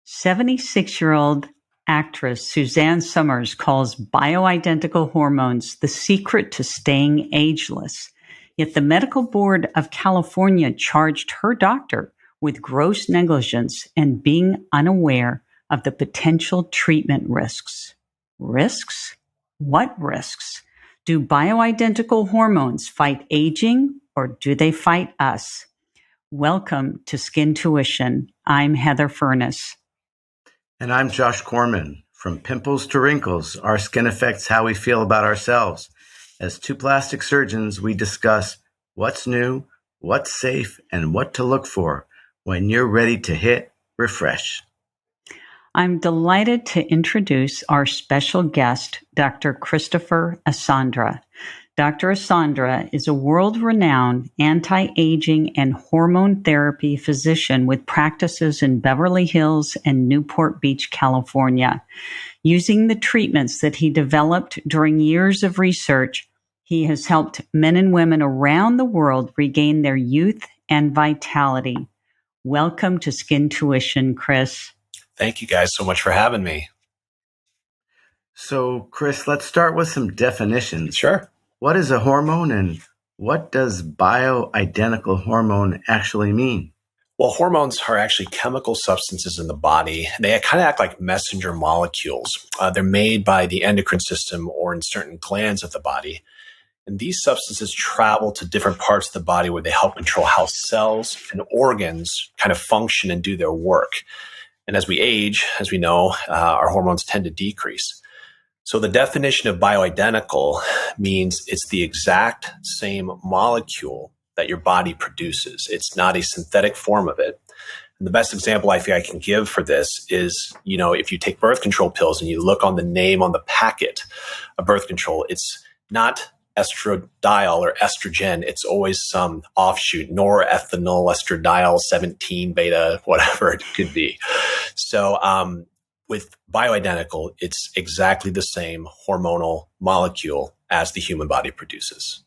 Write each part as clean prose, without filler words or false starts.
76-year-old actress Suzanne Summers calls bioidentical hormones the secret to staying ageless. Yet the Medical Board of California charged her doctor with gross negligence and being unaware of the potential treatment risks. Risks? What risks? Do bioidentical hormones fight aging or do they fight us? Welcome to Skin Tuition. I'm Heather Furnas. And I'm Josh Korman. From pimples to wrinkles, our skin affects how we feel about ourselves. As two plastic surgeons, we discuss what's new, what's safe, and what to look for when you're ready to hit refresh. I'm delighted to introduce our special guest, Dr. Christopher Asandra. Dr. Asandra is a world-renowned anti-aging and hormone therapy physician with practices in Beverly Hills and Newport Beach, California. Using the treatments that he developed during years of research, he has helped men and women around the world regain their youth and vitality. Welcome to Skin Tuition, Chris. Thank you guys so much for having me. So, Chris, let's start with some definitions. Sure. What is a hormone and what does bioidentical hormone actually mean? Well, hormones are actually chemical substances in the body. They kind of act like messenger molecules. They're made by the endocrine system or in certain glands of the body. And these substances travel to different parts of the body where they help control how cells and organs kind of function and do their work. And as we age, as we know, our hormones tend to decrease. So the definition of bioidentical means it's the exact same molecule that your body produces. It's not a synthetic form of it. And the best example I think I can give for this is, if you take birth control pills and you look on the name on the packet of birth control, it's not estradiol or estrogen. It's always some offshoot, norethanol, estradiol, 17 beta, whatever it could be. So, with bioidentical, it's exactly the same hormonal molecule as the human body produces.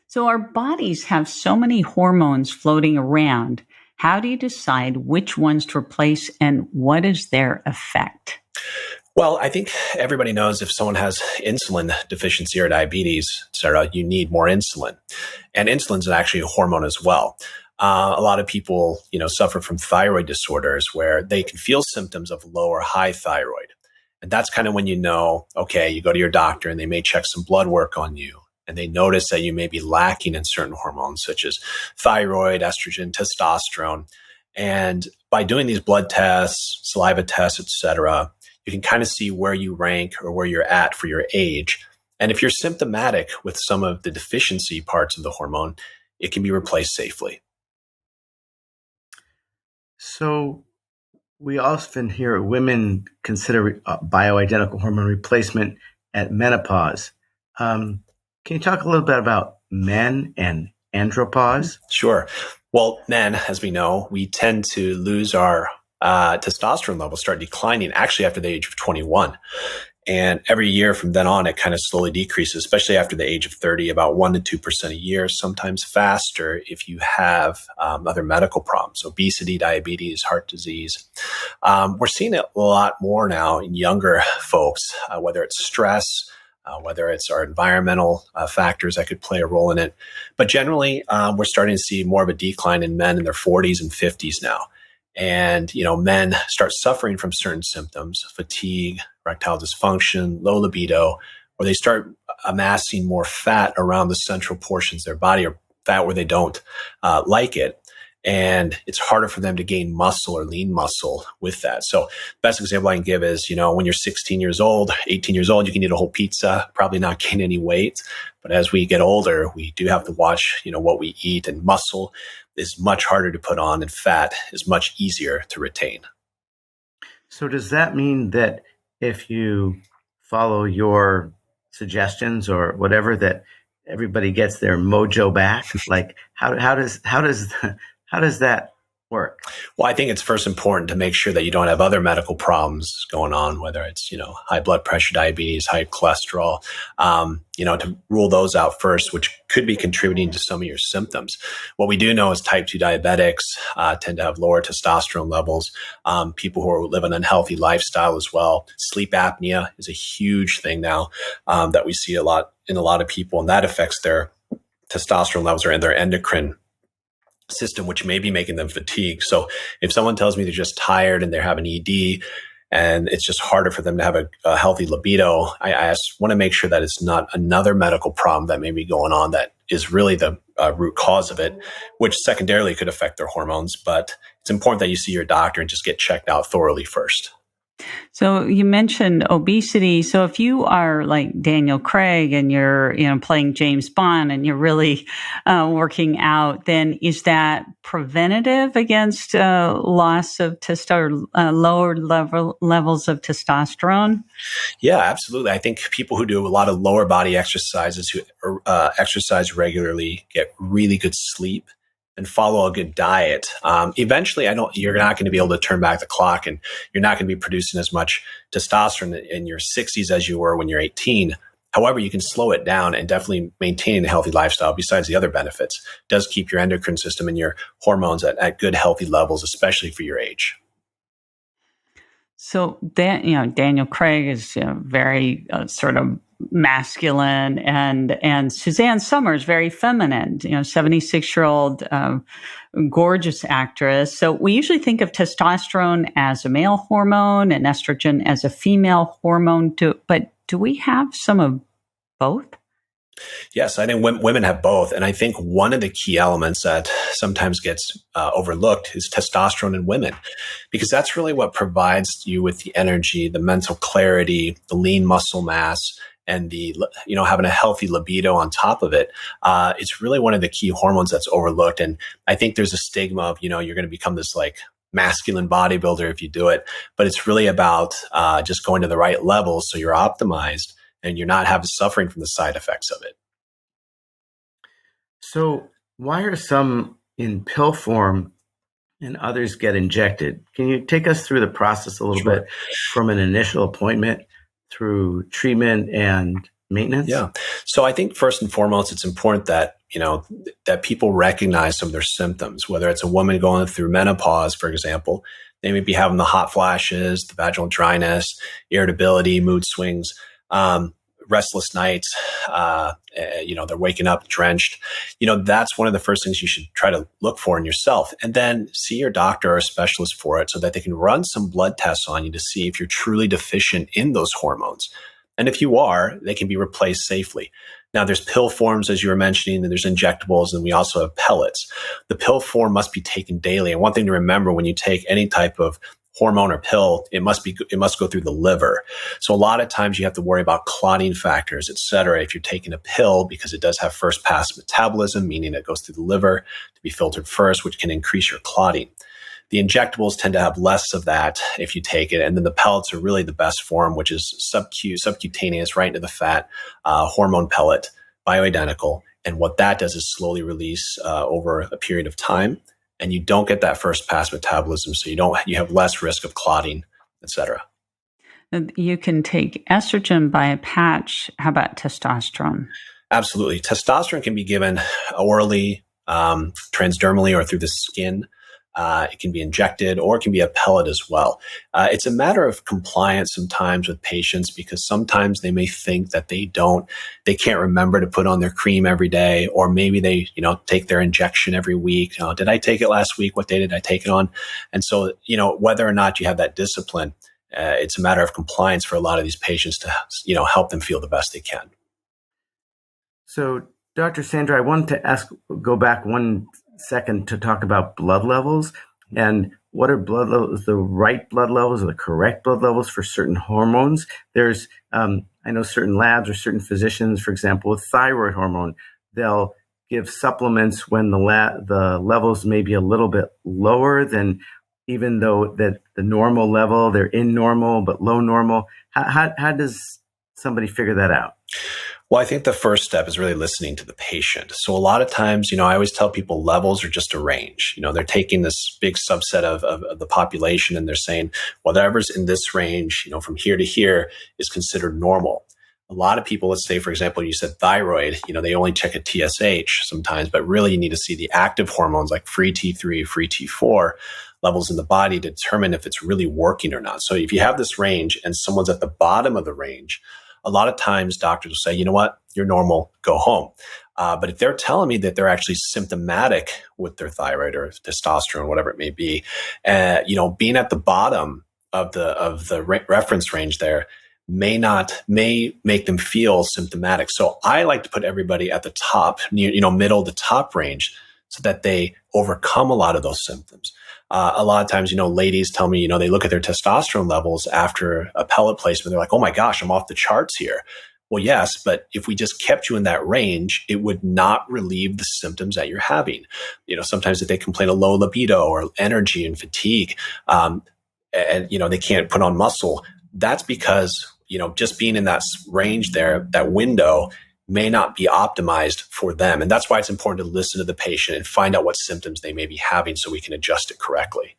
So our bodies have so many hormones floating around. How do you decide which ones to replace and what is their effect? Well, I think everybody knows if someone has insulin deficiency or diabetes, et cetera, you need more insulin. And insulin is actually a hormone as well. A lot of people, suffer from thyroid disorders where they can feel symptoms of low or high thyroid. And that's kind of when you go to your doctor and they may check some blood work on you. And they notice that you may be lacking in certain hormones such as thyroid, estrogen, testosterone. And by doing these blood tests, saliva tests, et cetera, you can kind of see where you rank or where you're at for your age. And if you're symptomatic with some of the deficiency parts of the hormone, it can be replaced safely. So we often hear women consider bioidentical hormone replacement at menopause. Can you talk a little bit about men and andropause? Sure. Well, men, as we know, we tend to lose our testosterone levels, start declining actually after the age of 21. And every year from then on, it kind of slowly decreases, especially after the age of 30, about 1% to 2% a year, sometimes faster if you have other medical problems, obesity, diabetes, heart disease. We're seeing it a lot more now in younger folks, whether it's stress, whether it's our environmental factors that could play a role in it. But generally, we're starting to see more of a decline in men in their 40s and 50s now. And, men start suffering from certain symptoms, fatigue, erectile dysfunction, low libido, or they start amassing more fat around the central portions of their body or fat where they don't like it. And it's harder for them to gain muscle or lean muscle with that. So best example I can give is, when you're 16 years old, 18 years old, you can eat a whole pizza, probably not gain any weight. But as we get older, we do have to watch, what we eat, and muscle is much harder to put on and fat is much easier to retain. So does that mean that if you follow your suggestions or whatever, that everybody gets their mojo back? Like how does that work? Well, I think it's first important to make sure that you don't have other medical problems going on, whether it's, high blood pressure, diabetes, high cholesterol, to rule those out first, which could be contributing to some of your symptoms. What we do know is type 2 diabetics tend to have lower testosterone levels. People who live an unhealthy lifestyle as well. Sleep apnea is a huge thing now that we see a lot in a lot of people, and that affects their testosterone levels or in their endocrine system, which may be making them fatigue. So if someone tells me they're just tired and they're having ED and it's just harder for them to have a healthy libido, I want to make sure that it's not another medical problem that may be going on that is really the root cause of it, which secondarily could affect their hormones. But it's important that you see your doctor and just get checked out thoroughly first. So you mentioned obesity. So if you are like Daniel Craig and you're, playing James Bond and you're really working out, then is that preventative against loss of lower levels of testosterone? Yeah, absolutely. I think people who do a lot of lower body exercises, who exercise regularly, get really good sleep and follow a good diet. Eventually, you're not going to be able to turn back the clock, and you're not going to be producing as much testosterone in your 60s as you were when you're 18. However, you can slow it down and definitely maintain a healthy lifestyle. Besides the other benefits, it does keep your endocrine system and your hormones at good, healthy levels, especially for your age. So Daniel Craig is very sort of masculine, and Suzanne Summers very feminine. 76-year-old gorgeous actress. So we usually think of testosterone as a male hormone and estrogen as a female hormone. But do we have some of both? Yes, I think women have both. And I think one of the key elements that sometimes gets overlooked is testosterone in women, because that's really what provides you with the energy, the mental clarity, the lean muscle mass, and the, having a healthy libido on top of it. It's really one of the key hormones that's overlooked. And I think there's a stigma of, you're going to become this like masculine bodybuilder if you do it. But it's really about just going to the right levels so you're optimized and you're not suffering from the side effects of it. So why are some in pill form and others get injected? Can you take us through the process a little Sure. bit from an initial appointment through treatment and maintenance? Yeah. So I think first and foremost, it's important that, that people recognize some of their symptoms, whether it's a woman going through menopause, for example. They may be having the hot flashes, the vaginal dryness, irritability, mood swings, restless nights, they're waking up drenched. That's one of the first things you should try to look for in yourself, and then see your doctor or a specialist for it so that they can run some blood tests on you to see if you're truly deficient in those hormones. And if you are, they can be replaced safely. Now, there's pill forms, as you were mentioning, and there's injectables, and we also have pellets. The pill form must be taken daily. And one thing to remember when you take any type of hormone or pill, it must go through the liver. So a lot of times you have to worry about clotting factors, et cetera, if you're taking a pill, because it does have first pass metabolism, meaning it goes through the liver to be filtered first, which can increase your clotting. The injectables tend to have less of that if you take it. And then the pellets are really the best form, which is subcutaneous, right into the fat, hormone pellet, bioidentical. And what that does is slowly release over a period of time. And you don't get that first pass metabolism. So you have less risk of clotting, et cetera. You can take estrogen by a patch. How about testosterone? Absolutely. Testosterone can be given orally, transdermally, or through the skin. It can be injected, or it can be a pellet as well. It's a matter of compliance sometimes with patients, because sometimes they may think that they can't remember to put on their cream every day, or maybe they, take their injection every week. Did I take it last week? What day did I take it on? And so, whether or not you have that discipline, it's a matter of compliance for a lot of these patients to, help them feel the best they can. So, Dr. Asandra, I wanted to go back one second to talk about blood levels, and what are blood levels, the right blood levels or the correct blood levels for certain hormones. There's, I know certain labs or certain physicians, for example, with thyroid hormone, they'll give supplements when the levels may be a little bit lower than, even though that the normal level, they're in normal, but low normal. How does somebody figure that out? Well, I think the first step is really listening to the patient. So a lot of times, I always tell people levels are just a range. They're taking this big subset of the population and they're saying whatever's in this range, from here to here is considered normal. A lot of people, let's say, for example, you said thyroid, they only check a TSH sometimes, but really you need to see the active hormones like free T3, free T4 levels in the body to determine if it's really working or not. So if you have this range and someone's at the bottom of the range, a lot of times doctors will say, you know what, you're normal, go home. But if they're telling me that they're actually symptomatic with their thyroid or testosterone, whatever it may be, being at the bottom of the reference range there may make them feel symptomatic. So I like to put everybody at the top, middle to top range, so that they overcome a lot of those symptoms. A lot of times, ladies tell me, they look at their testosterone levels after a pellet placement. They're like, oh my gosh, I'm off the charts here. Well, yes, but if we just kept you in that range, it would not relieve the symptoms that you're having. Sometimes if they complain of low libido or energy and fatigue, and they can't put on muscle, that's because, just being in that range there, that window, may not be optimized for them. And that's why it's important to listen to the patient and find out what symptoms they may be having so we can adjust it correctly.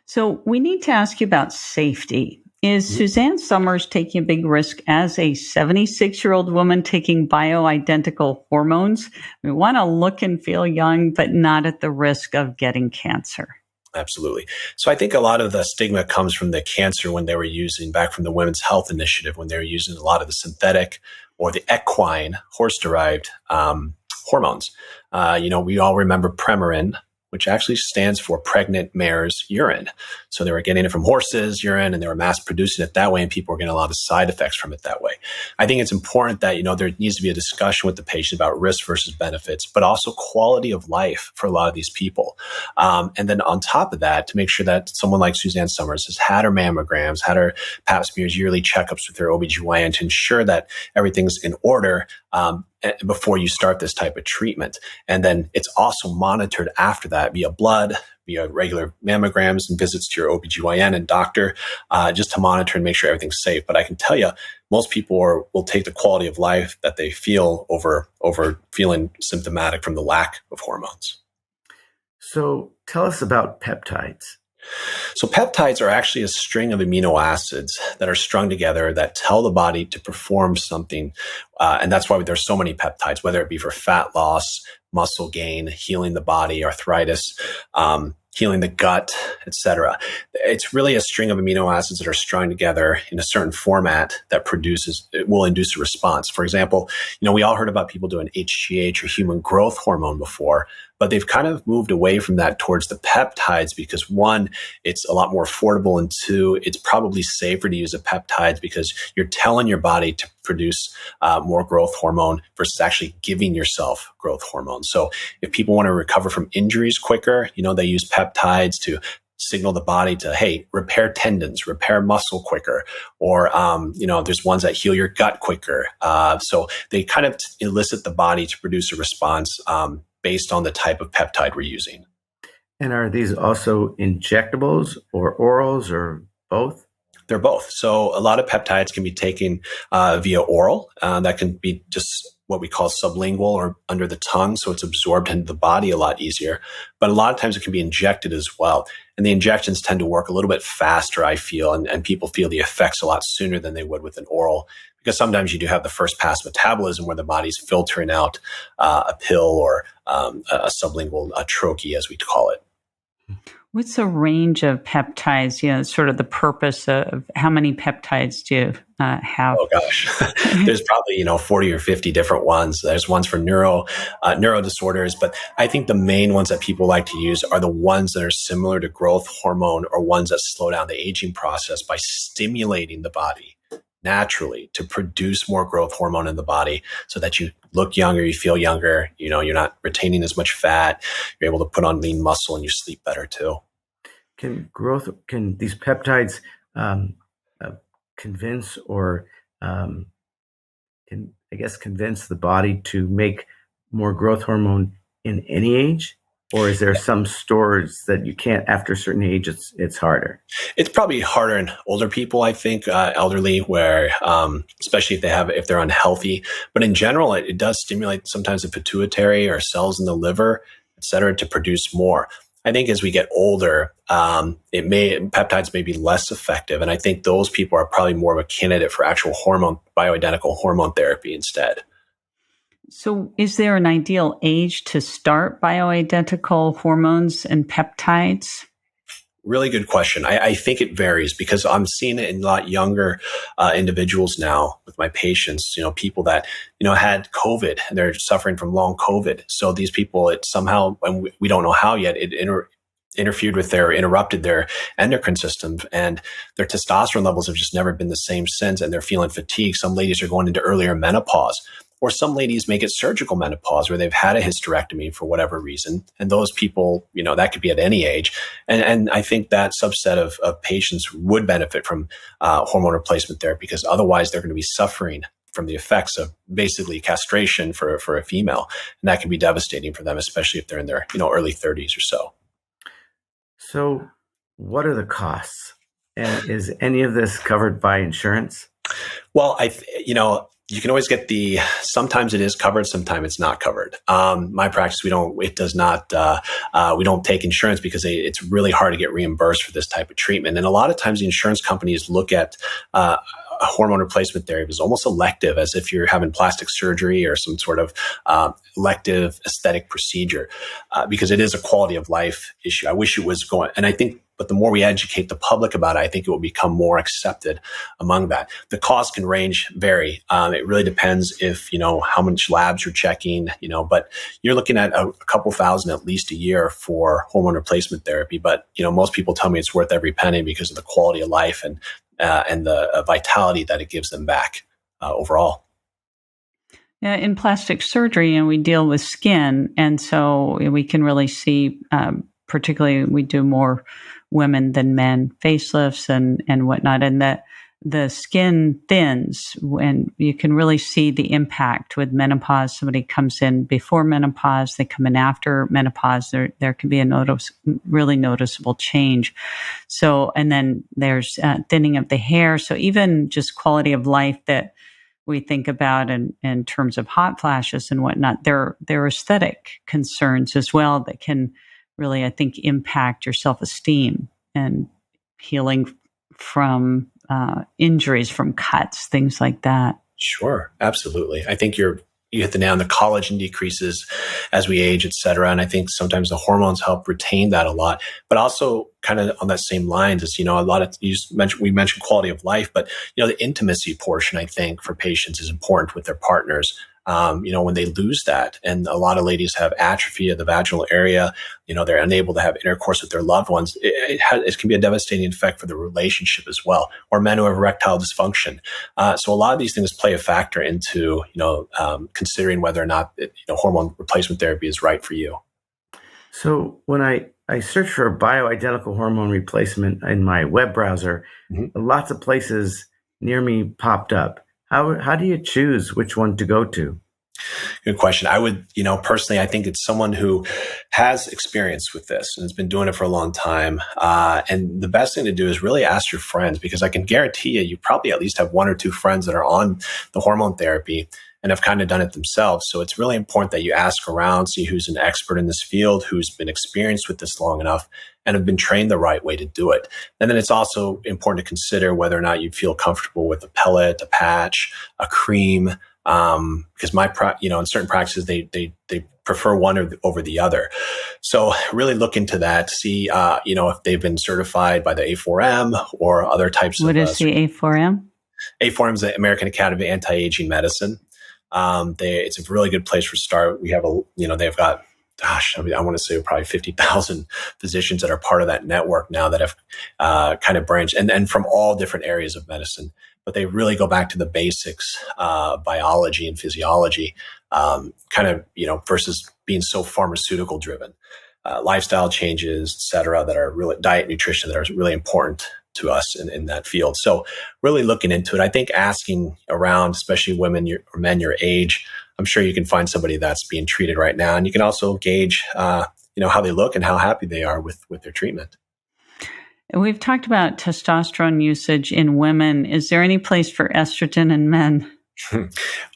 So we need to ask you about safety. Is Suzanne Somers taking a big risk as a 76-year-old woman taking bioidentical hormones? We want to look and feel young, but not at the risk of getting cancer. Absolutely. So I think a lot of the stigma comes from the cancer when they were using, back from the Women's Health Initiative, when they were using a lot of the synthetic or the equine horse-derived hormones. We all remember Premarin, which actually stands for pregnant mare's urine. So they were getting it from horses' urine and they were mass producing it that way, and people were getting a lot of side effects from it that way. I think it's important that, there needs to be a discussion with the patient about risk versus benefits, but also quality of life for a lot of these people. And then on top of that, to make sure that someone like Suzanne Somers has had her mammograms, had her pap smears, yearly checkups with her OBGYN to ensure that everything's in order, before you start this type of treatment. And then it's also monitored after that via blood, via regular mammograms and visits to your OBGYN and doctor, just to monitor and make sure everything's safe. But I can tell you, most people will take the quality of life that they feel over feeling symptomatic from the lack of hormones. So tell us about peptides. So peptides are actually a string of amino acids that are strung together that tell the body to perform something. And that's why there's so many peptides, whether it be for fat loss, muscle gain, healing the body, arthritis, healing the gut, etc. It's really a string of amino acids that are strung together in a certain format that will induce a response. For example, we all heard about people doing HGH or human growth hormone before, but they've kind of moved away from that towards the peptides because, one, it's a lot more affordable, and two, it's probably safer to use the peptides because you're telling your body to produce more growth hormone versus actually giving yourself growth hormone. So if people want to recover from injuries quicker, they use peptides to signal the body to, hey, repair tendons, repair muscle quicker, or, there's ones that heal your gut quicker. So they kind of elicit the body to produce a response based on the type of peptide we're using. And are these also injectables or orals or both? They're both. So a lot of peptides can be taken via oral. That can be just what we call sublingual or under the tongue. So it's absorbed into the body a lot easier. But a lot of times it can be injected as well. And the injections tend to work a little bit faster, I feel, and people feel the effects a lot sooner than they would with an oral. Because sometimes you do have the first pass metabolism where the body's filtering out a pill or a sublingual troche, as we call it. What's the range of peptides? Sort of the purpose of how many peptides do you have? Oh gosh, there's probably 40 or 50 different ones. There's ones for neuro disorders, but I think the main ones that people like to use are the ones that are similar to growth hormone or ones that slow down the aging process by stimulating the body naturally to produce more growth hormone in the body so that you look younger, you feel younger, you're not retaining as much fat, you're able to put on lean muscle, and you sleep better too. Can these peptides convince or convince the body to make more growth hormone in any age? Or is there some stores that you can't, after a certain age, it's harder? It's probably harder in older people, I think, elderly, where especially if they're unhealthy. But in general, it does stimulate sometimes the pituitary or cells in the liver, et cetera, to produce more. I think as we get older, peptides may be less effective, and I think those people are probably more of a candidate for actual bioidentical hormone therapy instead. So, is there an ideal age to start bioidentical hormones and peptides? Really good question. I think it varies because I'm seeing it in a lot younger individuals now with my patients, people that, had COVID and they're suffering from long COVID. So these people, it somehow, and we don't know how yet, it interrupted their endocrine system, and their testosterone levels have just never been the same since. And they're feeling fatigued. Some ladies are going into earlier menopause. Or some ladies may get surgical menopause where they've had a hysterectomy for whatever reason. And those people, that could be at any age. And I think that subset of patients would benefit from hormone replacement therapy, because otherwise they're going to be suffering from the effects of basically castration for a female. And that can be devastating for them, especially if they're in their early 30s or so. So what are the costs? And is any of this covered by insurance? Well, you can always get sometimes it is covered, sometimes it's not covered. My practice, we don't take insurance because it's really hard to get reimbursed for this type of treatment. And a lot of times the insurance companies look at a hormone replacement therapy as almost elective, as if you're having plastic surgery or some sort of elective aesthetic procedure, because it is a quality of life issue. I wish it was going, but the more we educate the public about it, I think it will become more accepted among that. The cost can vary. It really depends if, how much labs you're checking, but you're looking at a couple thousand at least a year for hormone replacement therapy. But, most people tell me it's worth every penny because of the quality of life and the vitality that it gives them back overall. Yeah, in plastic surgery, we deal with skin, and so we can really see, particularly we do more women than men facelifts and whatnot, and that the skin thins, and you can really see the impact with menopause. Somebody comes in before menopause, they come in after menopause. There can be a really noticeable change. So, and then there's thinning of the hair. So even just quality of life that we think about in terms of hot flashes and whatnot, there are aesthetic concerns as well that can really, I think, impact your self-esteem and healing from injuries, from cuts, things like that. Sure, absolutely. I think you hit the nail on the collagen decreases as we age, et cetera. And I think sometimes the hormones help retain that a lot. But also kind of on that same lines is, we mentioned quality of life, but, the intimacy portion, I think, for patients is important with their partners. When they lose that, and a lot of ladies have atrophy of the vaginal area, they're unable to have intercourse with their loved ones. It can be a devastating effect for the relationship as well, or men who have erectile dysfunction. So a lot of these things play a factor into, considering whether or not hormone replacement therapy is right for you. So when I search for bioidentical hormone replacement in my web browser, lots of places near me popped up. How do you choose which one to go to? Good question. I would, personally, I think it's someone who has experience with this and has been doing it for a long time. And the best thing to do is really ask your friends, because I can guarantee you probably at least have one or two friends that are on the hormone therapy and have kind of done it themselves. So it's really important that you ask around, see who's an expert in this field, who's been experienced with this long enough and have been trained the right way to do it. And then it's also important to consider whether or not you feel comfortable with a pellet, a patch, a cream, because in certain practices, they prefer one over the other. So really look into that, see, if they've been certified by the A4M or other types of. What is the A4M? A4M is the American Academy of Anti-Aging Medicine. It's a really good place for start. We have they've got, I want to say probably 50,000 physicians that are part of that network now that have kind of branched and from all different areas of medicine. But they really go back to the basics, biology and physiology, versus being so pharmaceutical driven. Lifestyle changes, et cetera, that are really diet, nutrition that are really important to us in that field. So really looking into it, I think asking around, especially women or men your age, I'm sure you can find somebody that's being treated right now. And you can also gauge, how they look and how happy they are with their treatment. And we've talked about testosterone usage in women. Is there any place for estrogen in men?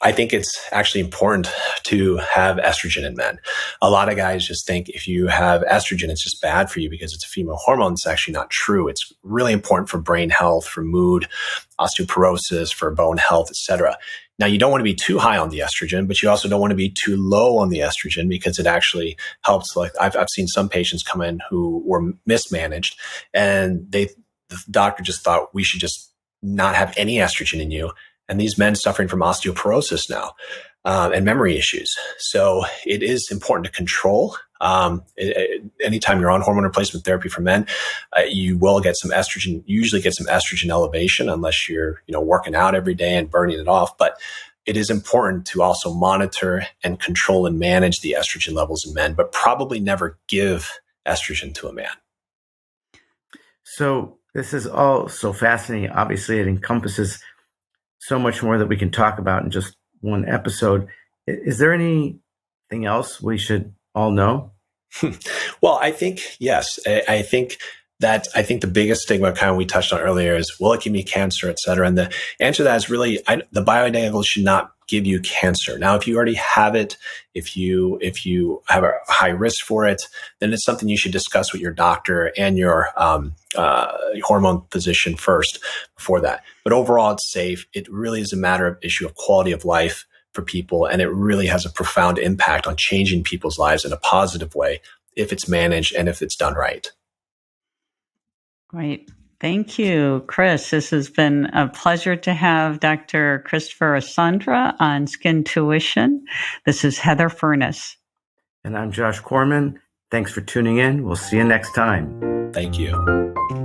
I think it's actually important to have estrogen in men. A lot of guys just think if you have estrogen, it's just bad for you because it's a female hormone. It's actually not true. It's really important for brain health, for mood, osteoporosis, for bone health, etc. Now, you don't want to be too high on the estrogen, but you also don't want to be too low on the estrogen because it actually helps. Like I've seen some patients come in who were mismanaged, and the doctor just thought we should just not have any estrogen in you. And these men suffering from osteoporosis now and memory issues. So it is important to control. Anytime you're on hormone replacement therapy for men, you will get some estrogen, usually get some estrogen elevation unless you're working out every day and burning it off. But it is important to also monitor and control and manage the estrogen levels in men, but probably never give estrogen to a man. So this is all so fascinating. Obviously, it encompasses so much more that we can talk about in just one episode. Is there anything else we should all know? Well, I think, yes. I think the biggest stigma kind of we touched on earlier is, will it give me cancer, et cetera? And the answer to that is really, the bioidentical should not give you cancer. Now, if you already have it, if you have a high risk for it, then it's something you should discuss with your doctor and your hormone physician first before that. But overall, it's safe. It really is a matter of issue of quality of life for people, and it really has a profound impact on changing people's lives in a positive way if it's managed and if it's done right. Great. Thank you, Chris. This has been a pleasure to have Dr. Christopher Asandra on Skin Tuition. This is Heather Furnas. And I'm Josh Korman. Thanks for tuning in. We'll see you next time. Thank you.